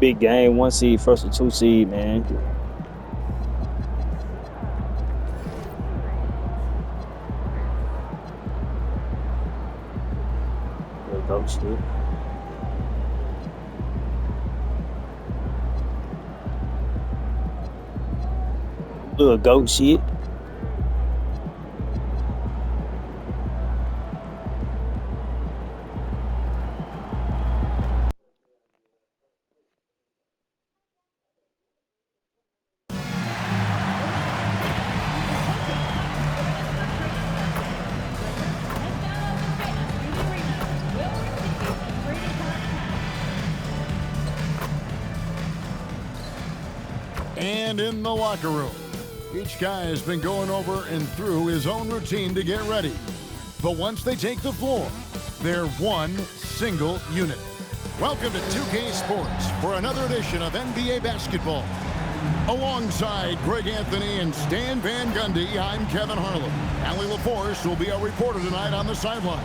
Big game, 1 seed, first or 2 seed, man. Little goat shit. Little goat shit. And in the locker room, each guy has been going over and through his own routine to get ready. But once they take the floor, they're one single unit. Welcome to 2K Sports for another edition of NBA basketball. Alongside Greg Anthony and Stan Van Gundy, I'm Kevin Harlan. Allie LaForce will be our reporter tonight on the sideline.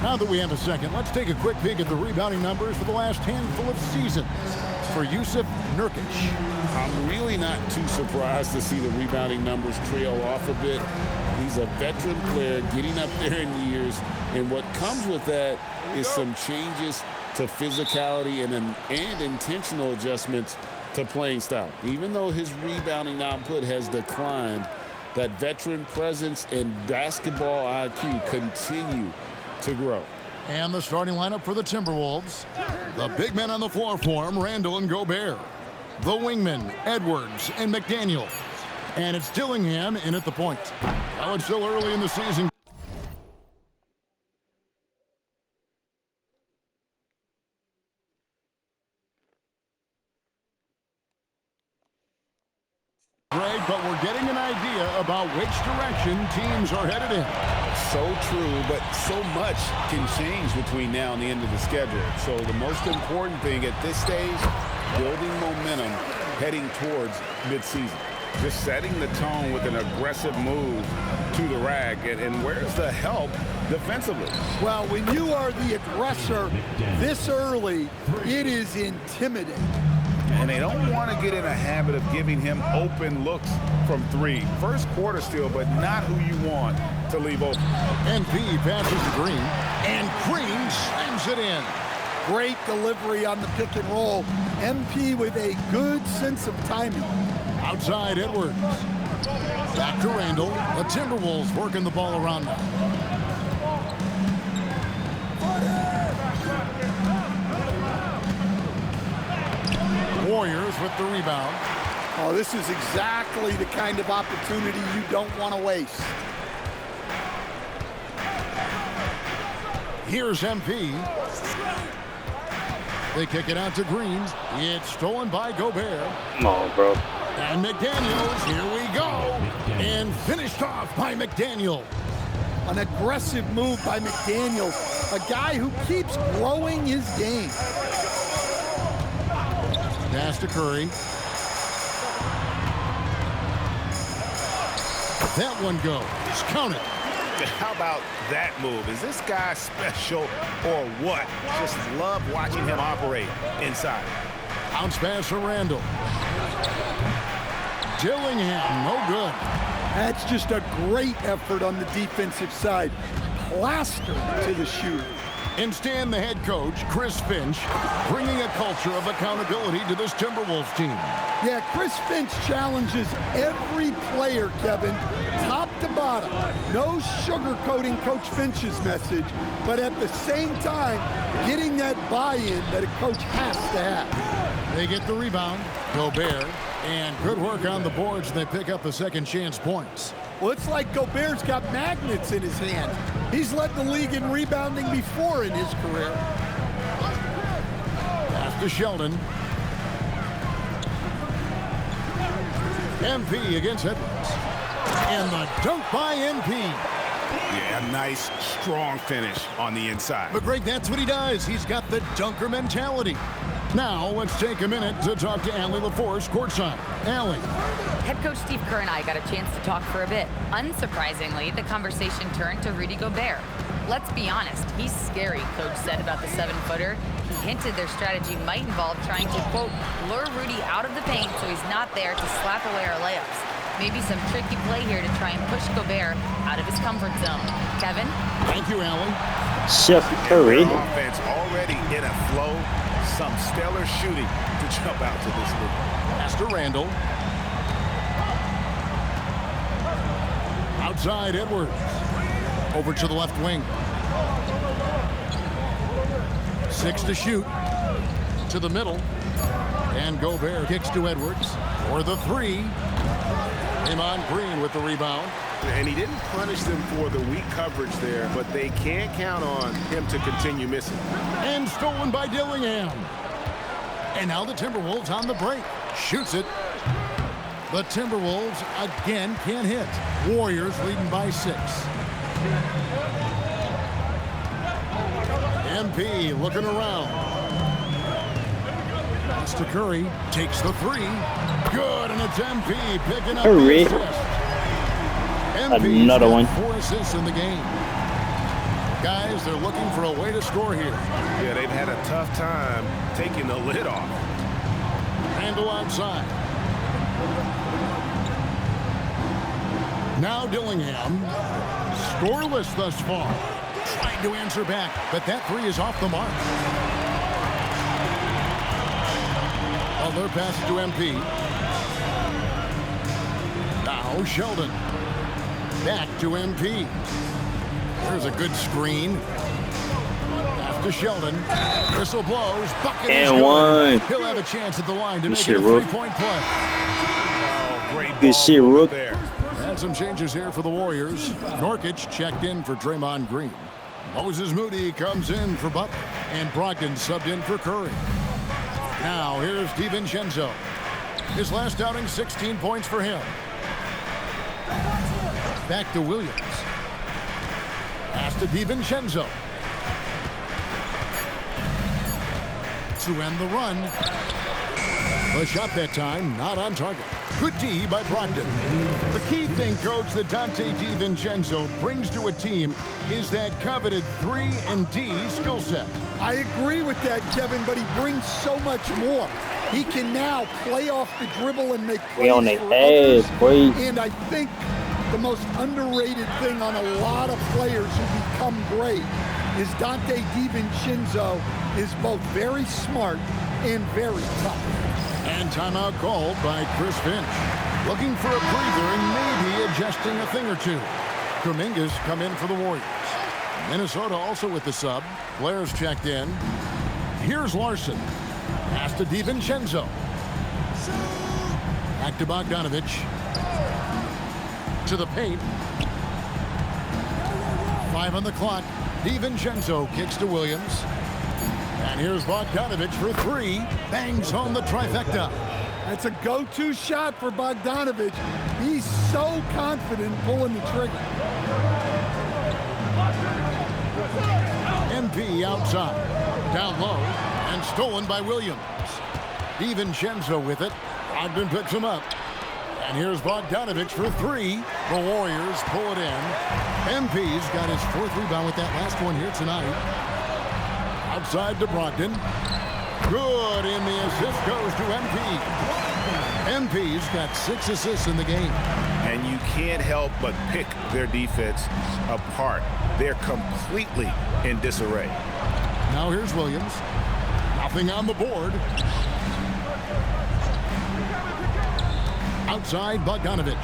Now that we have a second, let's take a quick peek at the rebounding numbers for the last handful of seasons for Yusuf Nurkic. I'm really not too surprised to see the rebounding numbers trail off a bit. He's a veteran player getting up there in years, and what comes with that is some changes to physicality and intentional adjustments to playing style. Even though his rebounding output has declined, that veteran presence and basketball IQ continue to grow. And the starting lineup for the Timberwolves. The big men on the floor for him, Randall and Gobert. The wingmen, Edwards and McDaniel. And it's Dillingham in at the point. Now it's still early in the season. Greg, but we're getting an idea about which direction teams are headed in. So true, but so much can change between now and the end of the schedule. So the most important thing at this stage, building momentum heading towards midseason. Just setting the tone with an aggressive move to the rack. And where's the help defensively? Well, when you are the aggressor this early, it is intimidating. And they don't want to get in a habit of giving him open looks from three. First quarter still, but not who you want to leave open. MP passes to Green, and Green slams it in. Great delivery on the pick and roll. MP with a good sense of timing. Outside Edwards. Back to Randall. The Timberwolves working the ball around now. Warriors with the rebound. Oh, this is exactly the kind of opportunity you don't want to waste. Here's MP. They kick it out to Green. It's stolen by Gobert. Come on, bro. And McDaniels, here we go. And finished off by McDaniel. An aggressive move by McDaniels, a guy who keeps growing his game. Pass to Curry. That one goes. Count it. How about that move? Is this guy special or what? Just love watching him operate inside. Bounce pass for Randall. Dillingham, no good. That's just a great effort on the defensive side. Plastered to the shooter. And Stan, the head coach, Chris Finch, bringing a culture of accountability to this Timberwolves team. Yeah, Chris Finch challenges every player, Kevin, top to bottom. No sugarcoating Coach Finch's message, but at the same time, getting that buy-in that a coach has to have. They get the rebound, Gobert, and good work on the boards. They pick up the second chance points. Well, it's like Gobert's got magnets in his hand. He's led the league in rebounding before in his career. Pass to Sheldon. MP against Edwards. And the dunk by MP. Yeah, a nice, strong finish on the inside. But Greg, that's what he does. He's got the dunker mentality. Now, let's take a minute to talk to Allie LaForce courtside. Allie. Head coach Steve Kerr and I got a chance to talk for a bit. Unsurprisingly, the conversation turned to Rudy Gobert. Let's be honest, he's scary, Coach said about the 7-footer. He hinted their strategy might involve trying to, quote, lure Rudy out of the paint so he's not there to slap away our layups. Maybe some tricky play here to try and push Gobert out of his comfort zone. Kevin? Thank you, Allie. Chef Curry. Offense already in a flow. Some stellar shooting to jump out to this league. Pass to Randall. Outside Edwards. Over to the left wing. 6 to shoot. To the middle. And Gobert kicks to Edwards for the 3. Draymond Green with the rebound. And he didn't punish them for the weak coverage there, but they can't count on him to continue missing. And stolen by Dillingham. And now the Timberwolves on the break. Shoots it. The Timberwolves again can't hit. Warriors leading by 6. MP looking around. Pass to Curry. Takes the 3. Good, and it's MP picking up Curry. the assist. MP's Another got one. 4 assists in the game. Guys, they're looking for a way to score here. Yeah, they've had a tough time taking the lid off. Randall outside. Now Dillingham. Scoreless thus far. Trying to answer back, but that 3 is off the mark. Butler passes to MP. Now Sheldon. Back to MP. There's a good screen. Pass to Sheldon. Whistle blows. Bucket is And good. one. He'll have a chance at the line to Good make shit, it a Rook. 3-point play. Oh, great Good ball shit, Rook. there. And some changes here for the Warriors. Norkic checked in for Draymond Green. Moses Moody comes in for Butler. And Brogdon subbed in for Curry. Now here's DiVincenzo. His last outing, 16 points for him. Back to Williams. Pass to DiVincenzo. To end the run. The shot that time, not on target. Good D by Brogdon. The key thing, Coach, that Dante DiVincenzo brings to a team is that coveted 3 and D skill set. I agree with that, Kevin, but he brings so much more. He can now play off the dribble and make We plays on their for others. ass, boy. And I think the most underrated thing on a lot of players who become great is Dante DiVincenzo is both very smart and very tough. And timeout called by Chris Finch. Looking for a breather and maybe adjusting a thing or two. Kuminga's come in for the Warriors. Minnesota also with the sub. Blair's checked in. Here's Larson. Pass to DiVincenzo. Back to Bogdanovich. To the paint. 5 on the clock. DiVincenzo kicks to Williams. And here's Bogdanovich for 3. Bangs home the trifecta. That's a go-to shot for Bogdanovich. He's so confident pulling the trigger. MP outside. Down low. And stolen by Williams. DiVincenzo with it. Ogden picks him up. And here's Bogdanovich for 3. The Warriors pull it in. MP's got his 4th rebound with that last one here tonight. Outside to Brogdon. Good, and the assist goes to MP. MP's got 6 assists in the game. And you can't help but pick their defense apart. They're completely in disarray. Now here's Williams. Nothing on the board. Outside Bogdanovich.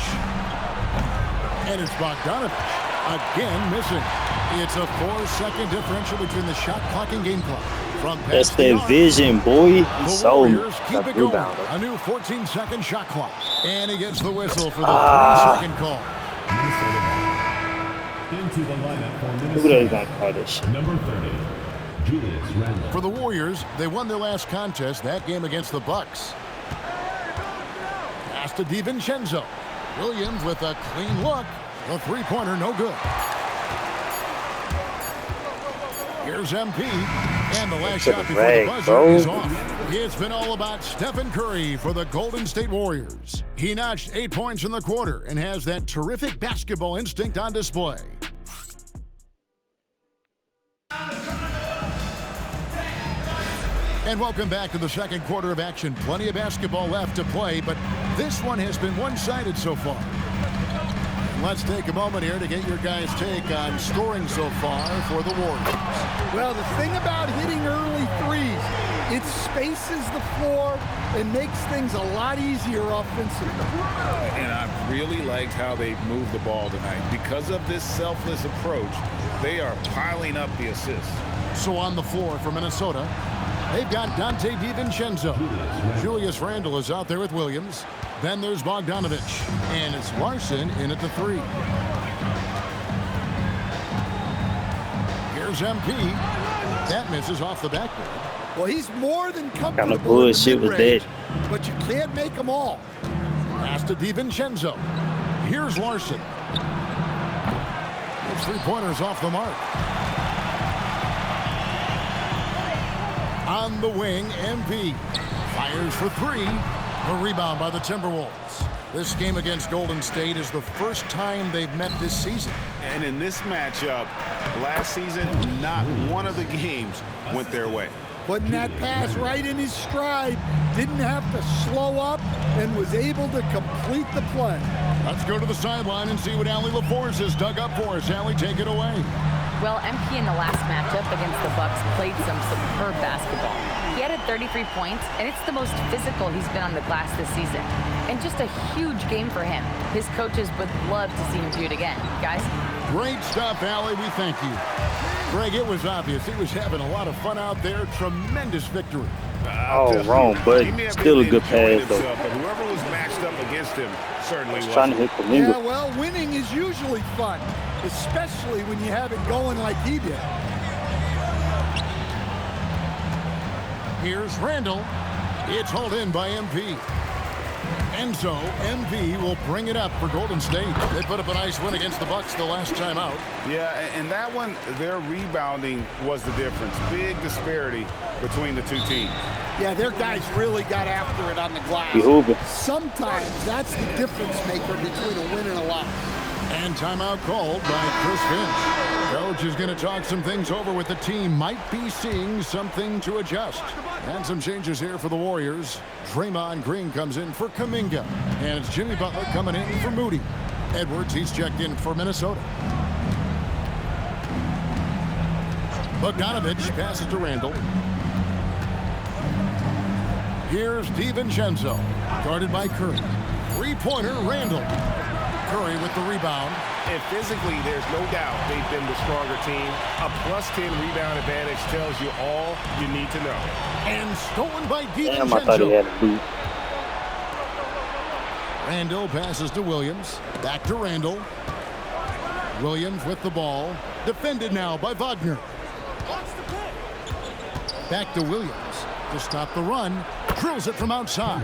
And it's Bogdanovich again missing. It's a 4-second differential between the shot clock and game clock. From That's past the their arc, vision, boy. the So Warriors keep it going. rebound. A new 14-second shot clock. And he gets the whistle for the 3-second call. Into the lineup for Who Minnesota. they gonna call this shit? Number 30, Julius Randle. For the Warriors, they won their last contest, that game against the Bucks. Pass to DiVincenzo. Williams with a clean look. The 3-pointer, no good. Here's MP. And the last shot before the rag, buzzer bro. is off. It's been all about Stephen Curry for the Golden State Warriors. He notched 8 points in the quarter and has that terrific basketball instinct on display. And welcome back to the second quarter of action. Plenty of basketball left to play, but this one has been one-sided so far. Let's take a moment here to get your guys' take on scoring so far for the Warriors. Well, the thing about hitting early threes, it spaces the floor and makes things a lot easier offensively. And I really liked how they moved the ball tonight. Because of this selfless approach, they are piling up the assists. So on the floor for Minnesota, they've got Dante DiVincenzo. Julius Randle is out there with Williams. Then there's Bogdanovich. And it's Larson in at the 3. Here's MP. That misses off the backboard. Well, he's more than comfortable Kind of bullshit was mid-range, that. but you can't make them all. Pass to DiVincenzo. Here's Larson. His three-pointers off the mark. On the wing, MP fires for 3. A rebound by the Timberwolves. This game against Golden State is the first time they've met this season. And in this matchup, last season, not one of the games went their way. Putting that pass right in his stride, didn't have to slow up, and was able to complete the play. Let's go to the sideline and see what Allie LaForce has dug up for us. Allie, take it away. Well, MP in the last matchup against the Bucks played some superb basketball. He added 33 points, and it's the most physical he's been on the glass this season. And just a huge game for him. His coaches would love to see him do it again. Guys? Great stuff, Allie. We thank you. Greg, it was obvious. He was having a lot of fun out there. Tremendous victory. Oh, wrong, but He may have still a been good enjoying pass, though. himself, but whoever was matched up against him certainly was. Trying to hit Kuminga. Yeah, well, winning is usually fun, especially when you have it going like he did. Here's Randall. It's hauled in by MP. And so MP will bring it up for Golden State. They put up a nice win against the Bucks the last time out. Yeah, and that one, their rebounding was the difference. Big disparity between the two teams. Yeah, their guys really got after it on the glass. He hooping. Sometimes that's the difference maker between a win and a loss. And timeout called by Chris Finch. Coach is going to talk some things over with the team. Might be seeing something to adjust. And some changes here for the Warriors. Draymond Green comes in for Kuminga. And it's Jimmy Butler coming in for Moody. Edwards, he's checked in for Minnesota. Bogdanovich passes to Randall. Here's DiVincenzo, guarded by Curry. Three-pointer, Randall. Curry with the rebound. And physically, there's no doubt they've been the stronger team. A +10 rebound advantage tells you all you need to know. And stolen by Damn, I thought he DiVincenzo. had a boot. Randall passes to Williams. Back to Randall. Williams with the ball. Defended now by Wagner. Back to Williams to stop the run. Drills it from outside.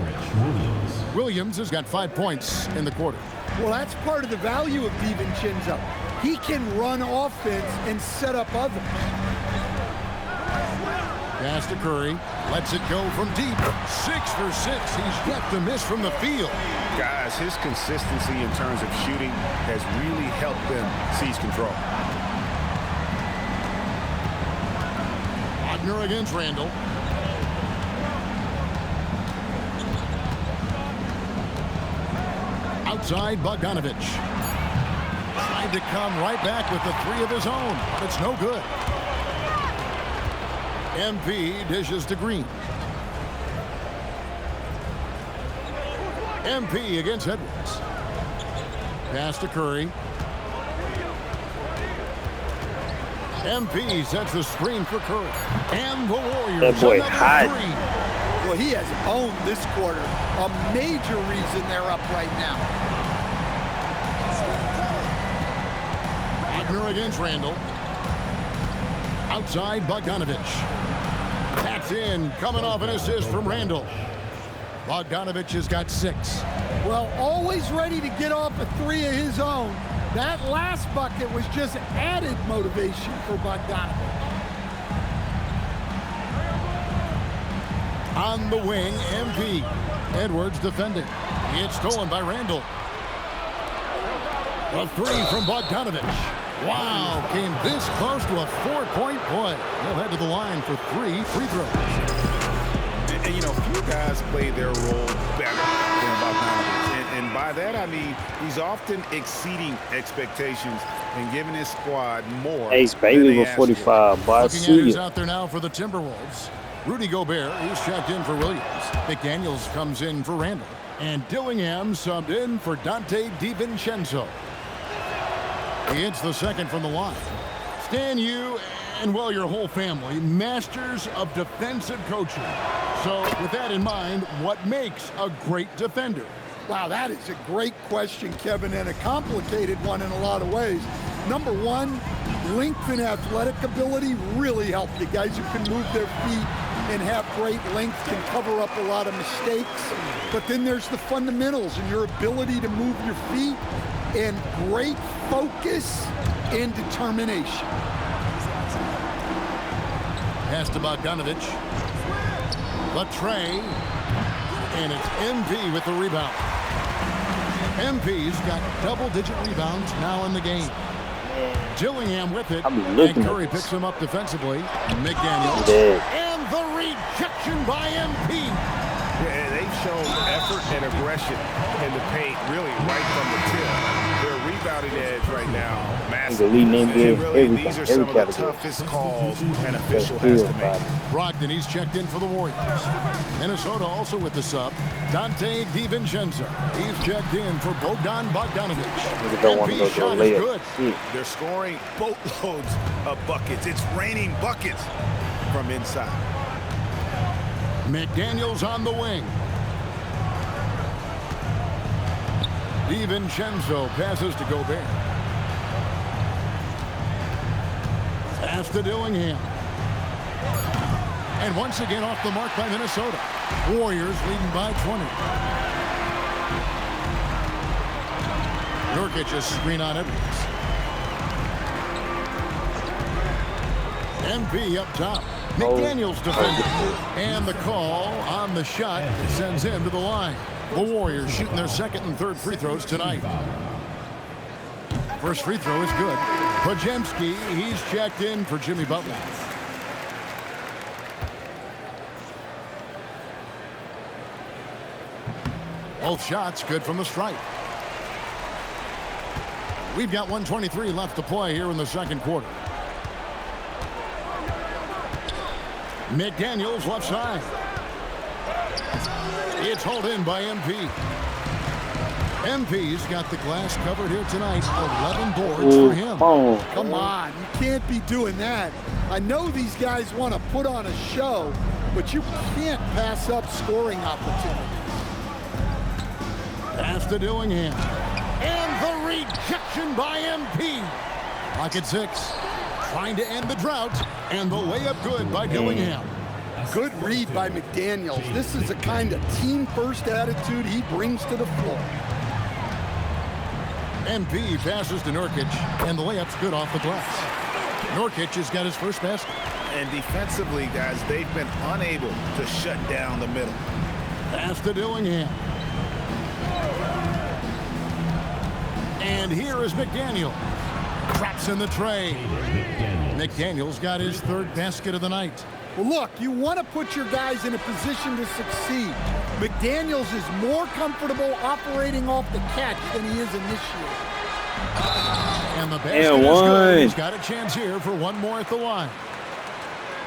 Williams has got 5 points in the quarter. Well, that's part of the value of DiVincenzo. He can run offense and set up others. Pass to Curry. Lets it go from deep. 6 for 6. He's yet to miss from the field. Guys, his consistency in terms of shooting has really helped them seize control. Wagner against Randall. Outside, Bogdanovich. Tried to come right back with the 3 of his own, but it's no good. MP dishes to Green. MP against Edwards. Pass to Curry. MP sets the screen for Curry. And the Warriors. That boy another hot. 3. Well, he has owned this quarter. A major reason they're up right now. Wagner against Randall. Outside, Bogdanovich. That's in, coming off an assist from Randall. Bogdanovich has got 6. Well, always ready to get off a 3 of his own. That last bucket was just added motivation for Bogdanovich. On the wing, MP. Edwards defending. It's stolen by Randall. A 3 from Bogdanovich. Wow, came this close to a 4-point play. He'll head to the line for 3 free throws. And, you know, few guys play their role better than Bogdanovich. And by that, I mean he's often exceeding expectations and giving his squad more. Ace than Bailey they with asked 45. Boy, I Looking at see who's you. out there now for the Timberwolves. Rudy Gobert, who's checked in for Williams. McDaniels comes in for Randall. And Dillingham subbed in for Dante DiVincenzo. He hits the second from the line. Stan, you and, well, your whole family, masters of defensive coaching. So with that in mind, what makes a great defender? Wow, that is a great question, Kevin, and a complicated one in a lot of ways. Number one, length and athletic ability really help you. Guys who can move their feet and have great length can cover up a lot of mistakes. But then there's the fundamentals and your ability to move your feet and great focus and determination. Pass to Bogdanovich. Latre. And it's MP with the rebound. MP's got double-digit rebounds now in the game. Dillingham with it. I'm And looking Curry at picks this. him up defensively. McDaniels. Dead. And the rejection by MP. Yeah, they've shown effort and aggression in the paint, really right from the tip. Their rebounding edge right now, massive. leading NBA And really, every- these are every some of the category. toughest calls an That's official has to good, make. Bobby. Brogdon, he's checked in for the Warriors. Minnesota also with the sub. Dante DiVincenzo. He's checked in for Bogdan Bogdanovich. Niggas don't want to go MP's to a shot is layup. good. Shit. They're scoring boatloads of buckets. It's raining buckets from inside. McDaniels on the wing. DiVincenzo passes to Gobert. Pass to Dillingham. And once again off the mark by Minnesota. Warriors leading by 20. Nurkic's screen on Edwards. MP up top. McDaniels defending. And the call on the shot sends him to the line. The Warriors shooting their second and third free throws tonight. First free throw is good. Podziemski, he's checked in for Jimmy Butler. Both shots good from the stripe. We've got 1:23 left to play here in the second quarter. McDaniels left side. It's hauled in by MP. MP's got the glass covered here tonight. 11 boards for him. Oh, Come on, you can't be doing that. I know these guys want to put on a show, but you can't pass up scoring opportunities. Pass to Dillingham. And the rejection by MP. Lock at 6. Trying to end the drought. And the layup good by Dillingham. Good read by McDaniels. This is the kind of team-first attitude he brings to the floor. MP passes to Nurkic. And the layup's good off the glass. Nurkic has got his first basket. And defensively, guys, they've been unable to shut down the middle. Pass to Dillingham. And here is McDaniel. Traps in the tray. McDaniel's got his third basket of the night. Well, look, you want to put your guys in a position to succeed. McDaniels is more comfortable operating off the catch than he is initiating. And the basket And is one. good. He's got a chance here for one more at the line.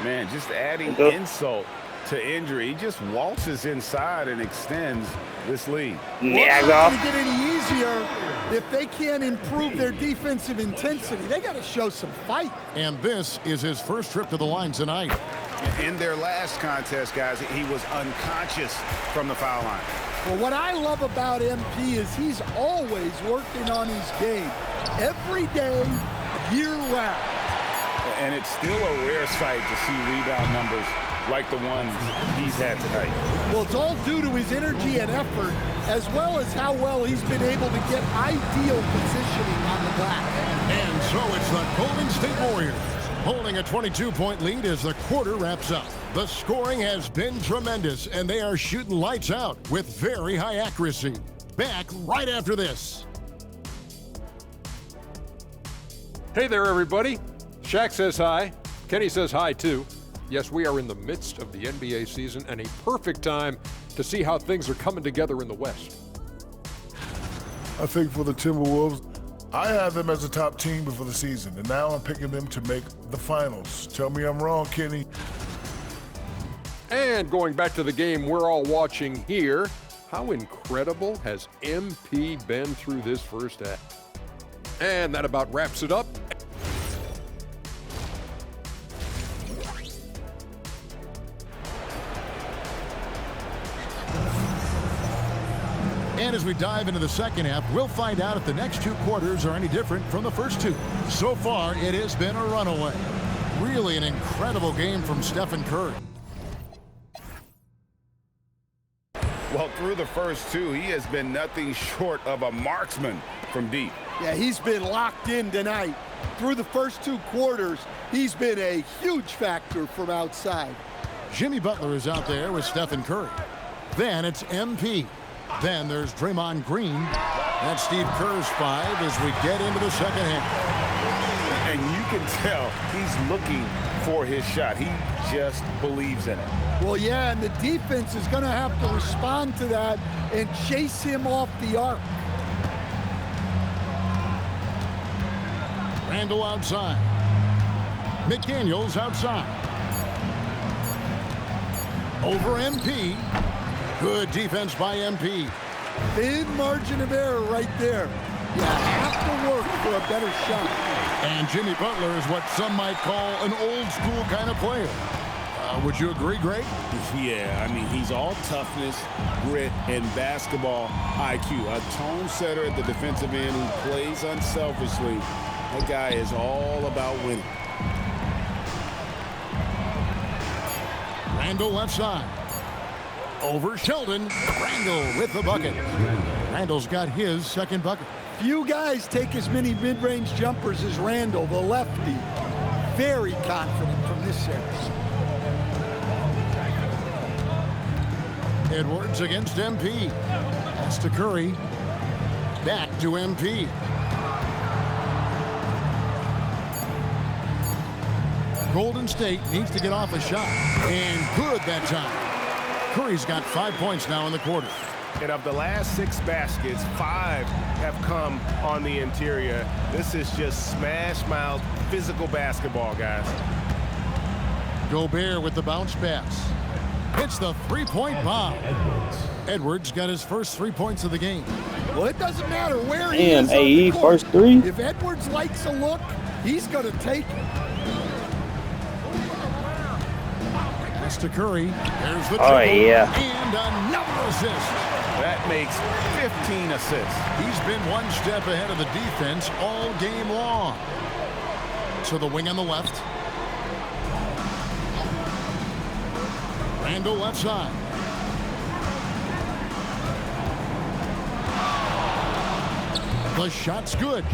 Man, just adding Go. insult to injury. He just waltzes inside and extends this lead. yeah, It's not going go. to get any easier if they can't improve their defensive intensity. They got to show some fight. And this is his first trip to the line tonight. In their last contest, guys, he was unconscious from the foul line. Well, what I love about MP is he's always working on his game. Every day, year-round. And it's still a rare sight to see rebound numbers like the ones he's had tonight. Well, it's all due to his energy and effort, as well as how well he's been able to get ideal positioning on the glass. And so it's the Golden State Warriors holding a 22-point lead as the quarter wraps up. The scoring has been tremendous, and they are shooting lights out with very high accuracy. Back right after this. Hey there, everybody. Shaq says hi. Kenny says hi, too. Yes, we are in the midst of the NBA season and a perfect time to see how things are coming together in the West. I think for the Timberwolves, I had them as a top team before the season, and now I'm picking them to make the finals. Tell me I'm wrong, Kenny. And going back to the game we're all watching here, how incredible has MP been through this first half? And that about wraps it up. And as we dive into the second half, we'll find out if the next two quarters are any different from the first two. So far, it has been a runaway. Really an incredible game from Stephen Curry. Well, through the first two, he has been nothing short of a marksman from deep. Yeah, he's been locked in tonight. Through the first two quarters, he's been a huge factor from outside. Jimmy Butler is out there with Stephen Curry. Then it's MP. Then there's Draymond Green. That's Steve Kerr's five as we get into the second half. And you can tell he's looking for his shot. He just believes in it. Well, yeah, and the defense is going to have to respond to that and chase him off the arc. Randall outside. McDaniels outside. Over MP. Good defense by MP. Thin margin of error right there. You have to work for a better shot. And Jimmy Butler is what some might call an old school kind of player. Would you agree, Greg? Yeah, I mean, he's all toughness, grit, and basketball IQ. A tone setter at the defensive end who plays unselfishly. That guy is all about winning. Randall left side. Over Sheldon. Randall with the bucket. Randall's got his second bucket. Few guys take as many mid-range jumpers as Randall, the lefty. Very confident from this series. Edwards against MP. That's to Curry. Back to MP. Golden State needs to get off a shot. And good that time. Curry's got 5 points now in the quarter. And of the last 6 baskets, 5 have come on the interior. This is just smash-mouth physical basketball, guys. Gobert with the bounce pass. Hits the three-point bomb. Edwards got his first 3 points of the game. Well, it doesn't matter where he Damn, is on AE the court. first three. If Edwards likes a look, he's going to take it. Pass to Curry. There's the Oh, triple. yeah. And another assist. That makes 15 assists. He's been one step ahead of the defense all game long. So the wing on the left. Randall left side. The shot's good.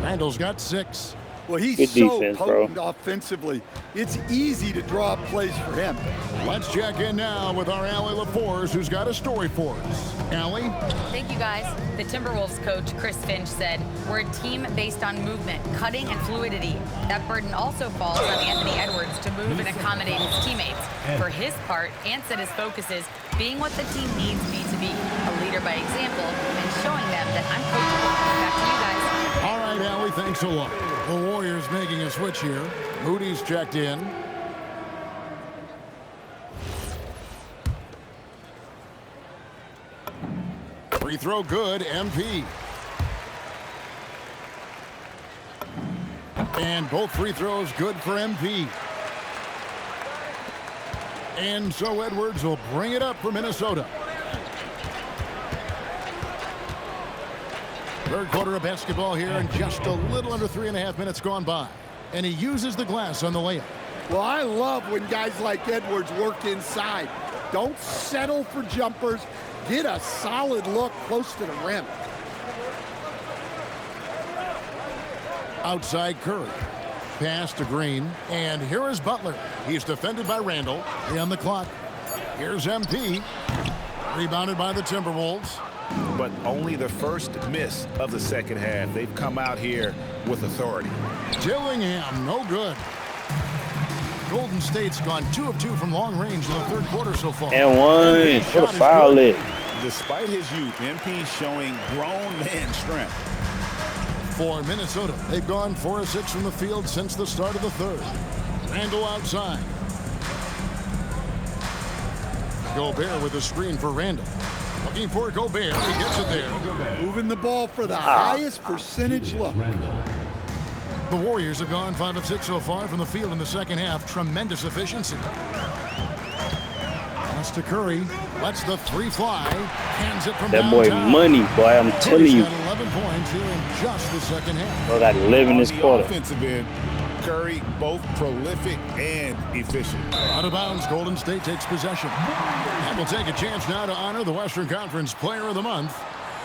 Randall's got 6. Well, he's Good so defense, potent bro. offensively. It's easy to draw up plays for him. Let's check in now with our Allie LaForce, who's got a story for us. Allie? Thank you, guys. The Timberwolves coach, Chris Finch, said, "We're a team based on movement, cutting, and fluidity. That burden also falls on Anthony Edwards to move and accommodate his teammates. For his part, Ant said his focus is being what the team needs me to be, a leader by example, and showing them that I'm coachable." Back to you guys. All right, Allie, thanks a lot. The Warriors making a switch here. Moody's checked in. Free throw good, MP. And both free throws good for MP. And so Edwards will bring it up for Minnesota. Third quarter of basketball here, and just a little under 3.5 minutes gone by. And he uses the glass on the layup. Well, I love when guys like Edwards work inside. Don't settle for jumpers. Get a solid look close to the rim. Outside Curry. Pass to Green. And here is Butler. He's defended by Randall. On the clock. Here's MP. Rebounded by the Timberwolves. But only the first miss of the second half. They've come out here with authority. Dillingham, no good. Golden State's gone 2 of 2 from long range in the third quarter so far. And one. What a foul it. Despite his youth, MP showing grown man strength. For Minnesota, they've gone 4 of 6 from the field since the start of the third. Randall outside. Gobert with a screen for Randall. Looking for Gobert. He gets it there. Moving the ball for the highest percentage look. The Warriors have gone 5 of 6 so far from the field in the second half. Tremendous efficiency. Pass to Curry. Lets the 3 fly. Hands it from That boy downtown. money, boy. I'm telling you. Got 11 points here in just the second half. Bro got 11 this On the quarter. offensive end, Curry both prolific and efficient. Out of bounds, Golden State takes possession. And we'll take a chance now to honor the Western Conference Player of the Month,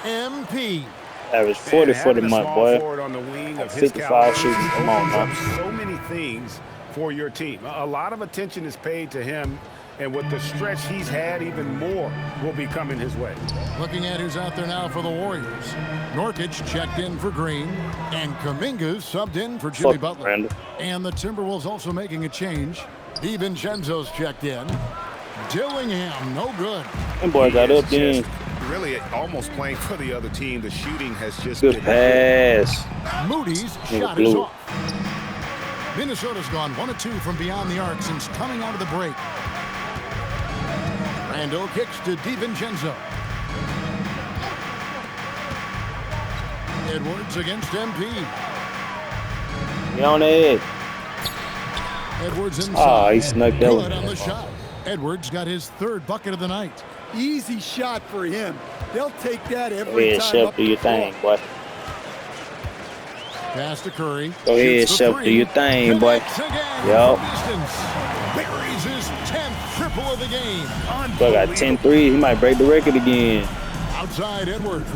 MP. Average 40 for the month, boy. On the wing of his 55 caliber, shooting. Come on, man. so many things for your team. A lot of attention is paid to him, and with the stretch he's had, even more will be coming his way. Looking at who's out there now for the Warriors. Nurkic checked in for Green, and Kuminga's subbed in for Jimmy Fuck, Butler. Randall. And the Timberwolves also making a change. DiVincenzo's checked in. Dillingham, no good. Them boy got up then. Really almost playing for the other team. The shooting has just Good been pass. Moody's Nigga shot is blew it. off. Minnesota's gone 1 of 2 from beyond the arc since coming out of the break. Randall kicks to DiVincenzo. Edwards against MP. He on the edge. Edwards inside. Oh, he snuck that Good one. on the shot. Edwards got his 3rd bucket of the night. Easy shot for him. They'll take that Go every ahead, time Chef, up do the your floor. thing, boy. Pass to Curry. Go ahead, Shoots the Chef, 3. do your thing, boy. Connects again Yup. from distance. Buries his 10th triple of the game. Boy got 10 threes. He might break the record again. Outside Edwards.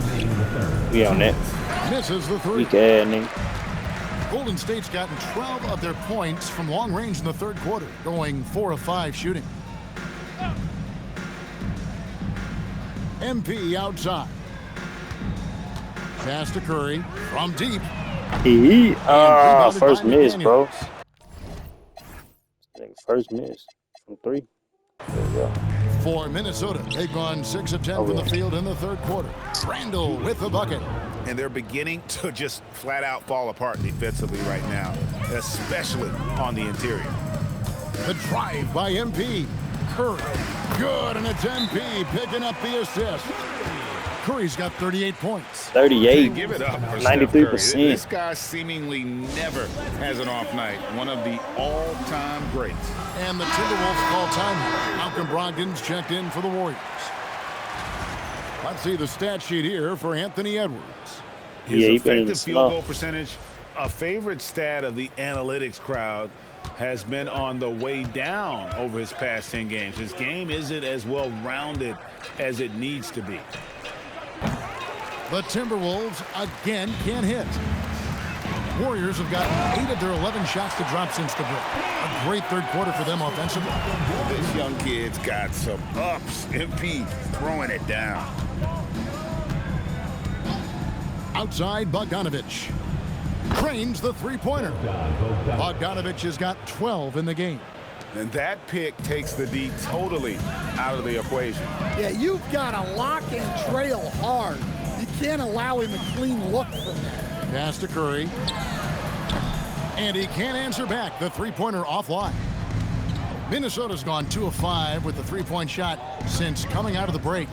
We on that. Misses the 3. Weak ass nigga. Golden State's gotten 12 of their points from long range in the third quarter, going 4 of 5 shooting. MP outside. Pass to Curry from deep. First miss, bro. First miss from 3. There we go. For Minnesota, they've gone 6 of 10 from the field in the third quarter. Randall with the bucket. And they're beginning to just flat out fall apart defensively right now, especially on the interior. The drive by MP. Curry. Good, and it's MP picking up the assist. Curry's got 38 points. 38. Give it up for 93%. Steph Curry. This guy seemingly never has an off night. One of the all-time greats. And the Timberwolves call timeout. Malcolm Brogdon's checked in for the Warriors. Let's see the stat sheet here for Anthony Edwards. His Yeah, he been in the effective field slump. goal percentage, a favorite stat of the analytics crowd, has been on the way down over his past 10 games. His game isn't as well-rounded as it needs to be. The Timberwolves again can't hit. Warriors have got 8 of their 11 shots to drop since the break. A great third quarter for them offensively. This young kid's got some ups. MP throwing it down. Outside, Bogdanovich. Trains the three-pointer. Bogdanovich has got 12 in the game. And that pick takes the D totally out of the equation. Yeah, you've got to lock and trail hard. You can't allow him a clean look from that. Pass to Curry. And he can't answer back. The three-pointer offline. Minnesota's gone 2 of 5 with the three-point shot since coming out of the break.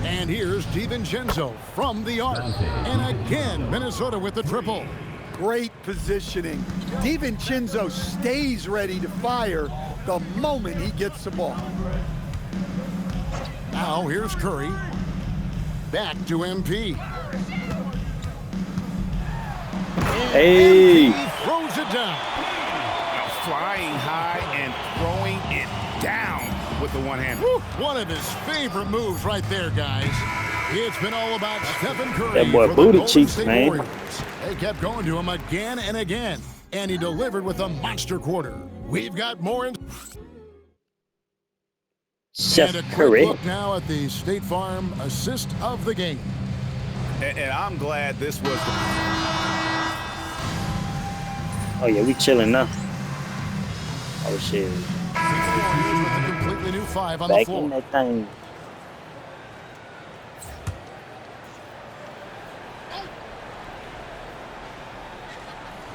And here's DiVincenzo from the arc. And again, Minnesota with the triple. Great positioning. DiVincenzo stays ready to fire the moment he gets the ball. Now here's Curry. Back to MP. Hey. MP throws it down. Flying high and throwing it down with the one hand. One of his favorite moves right there, guys. It's been all about Stephen Curry. That boy for the booty Golden cheeks, State man. Warriors. They kept going to him again and again, and he delivered with a monster quarter. We've got more in. Chef And a quick Curry. look now at the State Farm assist of the game. And I'm glad this was the... Oh, yeah, we chilling now. Oh shit. With a completely new 5 on the Back floor. in that thing.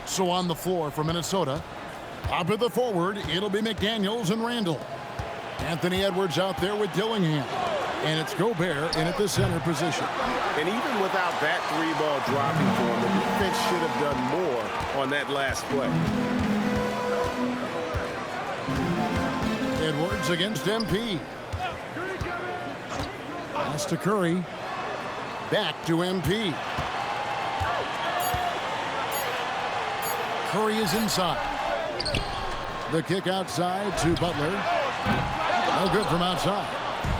So on the floor for Minnesota. Up at the forward, it'll be McDaniels and Randall. Anthony Edwards out there with Dillingham. And it's Gobert in at the center position. And even without that 3-ball dropping for him, the defense should have done more on that last play. Edwards against MP. Pass to Curry. Back to MP. Curry is inside. The kick outside to Butler. No good from outside.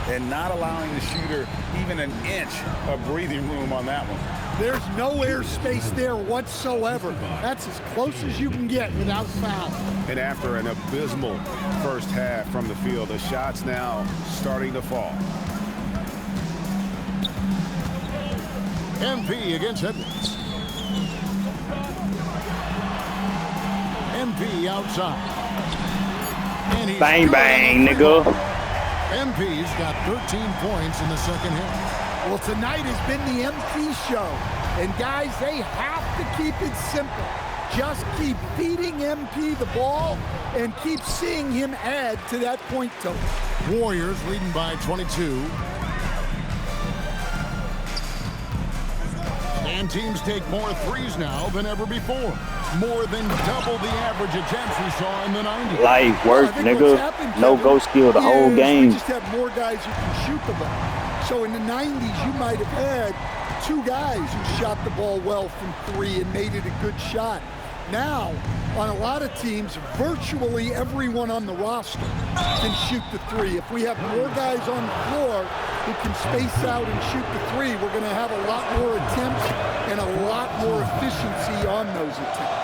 And not allowing the shooter even an inch of breathing room on that one. There's no airspace there whatsoever. That's as close as you can get without foul. And after an abysmal first half from the field, the shots now starting to fall. MP against Edwards. MP outside. And he's Bang good bang, on the nigga. three-ball. MP's got 13 points in the second half. Well, tonight has been the MP show. And guys, they have to keep it simple. Just keep feeding MP the ball and keep seeing him add to that point total. Warriors leading by 22. And teams take more threes now than ever before. More than double the average attempts we saw in the 90s. Light work, nigga. No ghost skill the whole We game. just have more guys who can shoot the ball. So in the 90s, you might have had 2 guys who shot the ball well from 3 and made it a good shot. Now, on a lot of teams, virtually everyone on the roster can shoot the 3. If we have more guys on the floor who can space out and shoot the 3, we're going to have a lot more attempts and a lot more efficiency on those attempts.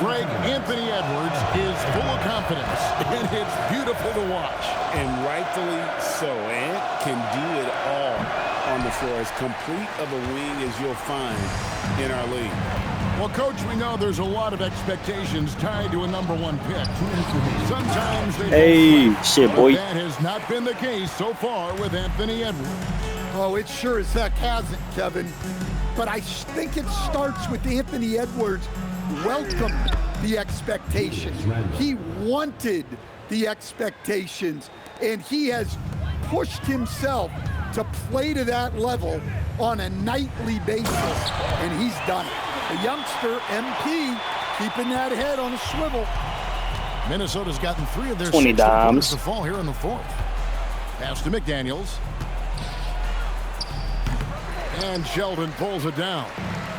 Greg, Anthony Edwards is full of confidence, and it's beautiful to watch. And rightfully so. Ant can do it all on the floor. As complete of a wing as you'll find in our league. Well, Coach, we know there's a lot of expectations tied to a #1 pick. Sometimes they Hey, shit, boy. That has not been the case so far with Anthony Edwards. Oh, it sure as heck hasn't, Kevin. But I think it starts with Anthony Edwards welcomed the expectations. He wanted the expectations, and he has pushed himself to play to that level on a nightly basis, and he's done it. The youngster, MP, keeping that head on a swivel. Minnesota's gotten 3 of their 20 6 points dimes. to fall here in the 4th. Pass to McDaniels. And Sheldon pulls it down.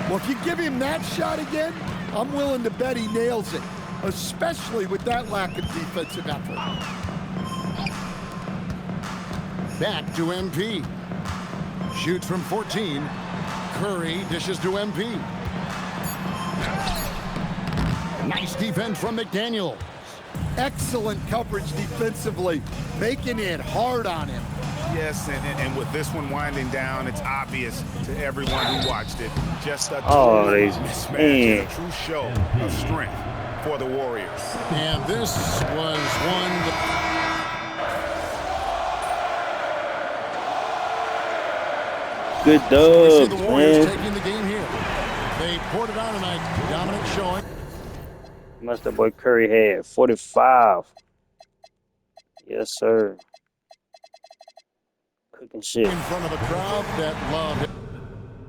Well, if you give him that shot again, I'm willing to bet he nails it, especially with that lack of defensive effort. Back to MP. Shoots from 14. Curry dishes to MP. Nice defense from McDaniels. Excellent coverage defensively, making it hard on him. Yes, and with this one winding down, it's obvious to everyone who watched it. Just a Oh, total they- mismatch man. and a true show of strength for the Warriors. And this was one Good we see dub, the Warriors man. taking the game here. They poured it on tonight. Dominant showing. Must that boy Curry had 45. Yes, sir. Cooking shit. In front of a crowd that loved it.